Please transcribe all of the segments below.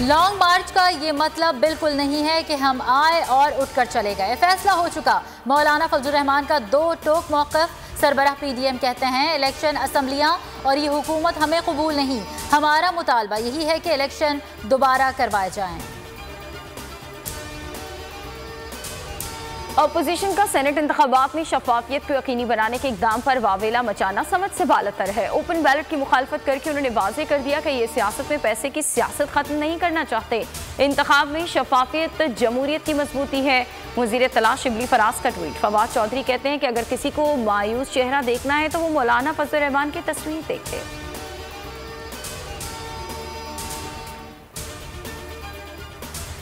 Long मार्च का ये मतलब बिल्कुल नहीं है कि हम आए और उठकर चले गए। फैसला हो चुका। मौलाना फजलुर रहमान का दो टोक मौक़िफ़। सरबराह पीडीएम कहते हैं इलेक्शन, असम्बलियाँ और ये हुकूमत हमें कबूल नहीं। हमारा मुतालबा यही है कि इलेक्शन दोबारा करवाए जाएं। अपोजिशन का सेनेट इंतखाबात में शफाफियत को यकीनी बनाने के इकदाम पर वावेला मचाना समझ से बालतर है। ओपन बैलेट की मुखालफत करके उन्होंने वाज़ेह कर दिया कि ये सियासत में पैसे की सियासत खत्म नहीं करना चाहते। इंतखाब में शफाफियत जमहूरियत की मजबूती है। वज़ीर इत्तला शिबली फराज का ट्वीट। फवाद चौधरी कहते हैं कि अगर किसी को मायूस चेहरा देखना है तो वो मौलाना फजलुर रहमान की तस्वीर देखे।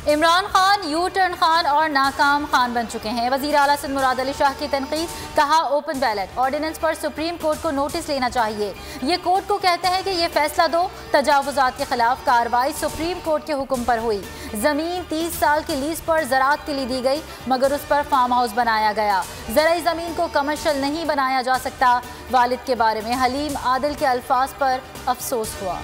इमरान खान यू टर्न खान और नाकाम खान बन चुके हैं। वज़ीर आला सिंध मुराद अली शाह की तनकीद। कहा ओपन बैलेट ऑर्डिनेंस पर सुप्रीम कोर्ट को नोटिस लेना चाहिए। ये कोर्ट को कहते हैं कि ये फैसला दो। तजावुजात के खिलाफ कार्रवाई सुप्रीम कोर्ट के हुक्म पर हुई। ज़मीन 30 साल की लीज पर ज़राअत के लिए दी गई मगर उस पर फार्म हाउस बनाया गया। ज़राई ज़मीन को कमर्शियल नहीं बनाया जा सकता। वालिद के बारे में हलीम आदिल के अल्फाज पर अफसोस हुआ।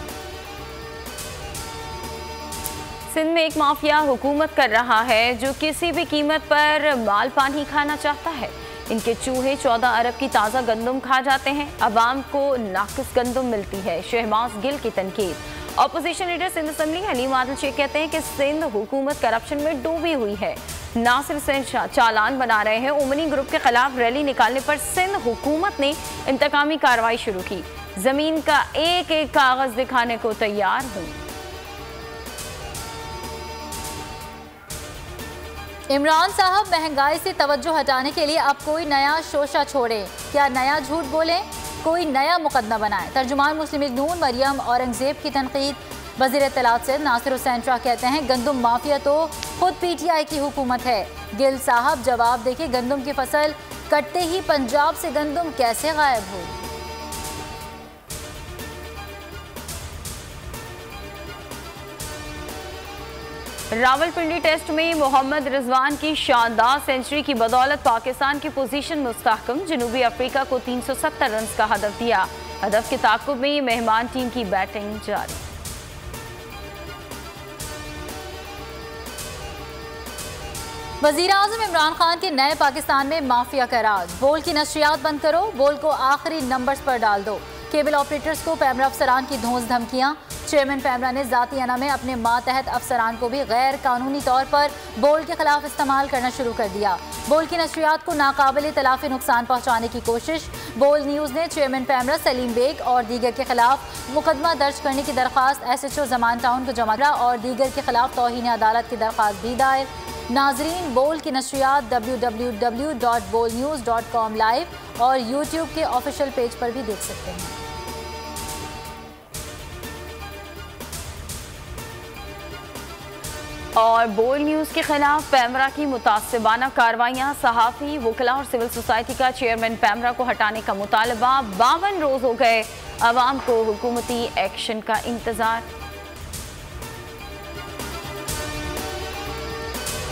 सिंध में एक माफिया हुकूमत कर रहा है जो किसी भी कीमत पर माल पानी खाना चाहता है। इनके चूहे 14 अरब की ताज़ा गंदम खा जाते हैं। अवाम को नाकिस गंदम मिलती है। शहबाज गिल की तनकीद। Opposition leader Sindh assembly Haleem Adil Sheikh कहते हैं कि सिंध हुकूमत करप्शन में डूबी हुई है। नासिर से चालान बना रहे हैं। उमनी ग्रुप के खिलाफ रैली निकालने पर सिंध हुकूमत ने इंतकामी कार्रवाई शुरू की। जमीन का एक एक कागज दिखाने को तैयार हूँ। इमरान साहब महंगाई से तवज्जो हटाने के लिए अब कोई नया शोशा छोड़ें। क्या नया झूठ बोलें, कोई नया मुकदमा बनाएं। तर्जुमान मुस्लिम लीग नून मरियम औरंगजेब की तनकीद। वज़ीर इत्तलात से नासिर हुसैन शाह कहते हैं गंदम माफिया तो खुद पीटीआई की हुकूमत है। गिल साहब जवाब देके गंदम की फसल कटते ही पंजाब से गंदम कैसे गायब हुई। रावलपिंडी टेस्ट में मोहम्मद रिजवान की शानदार सेंचुरी की बदौलत पाकिस्तान की पोजीशन मुस्तहकम। जनूबी अफ्रीका को 370 रन का हदफ दिया। हदफ के ताक़ुब में मेहमान टीम की बैटिंग जारी। वज़ीर आज़म इमरान खान के नए पाकिस्तान में माफिया का राज। बोल की नशरियात बंद करो, बोल को आखिरी नंबर्स पर डाल दो। केबल ऑपरेटर्स को पैमरा अफसरान की धौंस धमकियां। चेयरमैन पैमरा ने ज़ाती अना में अपने मातहत अफसरान को भी गैर कानूनी तौर पर बोल के खिलाफ इस्तेमाल करना शुरू कर दिया। बोल की नशरियात को नाकाबिल तलाफी नुकसान पहुँचाने की कोशिश। बोल न्यूज़ ने चेयरमैन पैमरा सलीम बेग और दीगर के खिलाफ मुकदमा दर्ज करने की दरख्वास्त SHO जमान टाउन को जमा करा और दीगर के खिलाफ तौहीन अदालत की दरख्वास्त भी दायर। नाजरीन, बोल की नशरियात www.bolnews.com लाइव और YouTube के ऑफिशियल पेज पर भी देख सकते हैं। और बोल न्यूज़ के खिलाफ पैमरा की मुतासिबाना कार्रवाइयाँ। सहाफ़ी, वकला और सिविल सोसाइटी का चेयरमैन पैमरा को हटाने का मुतालबा। 52 रोज़ हो गए। अवाम को हुकूमती एक्शन का इंतज़ार।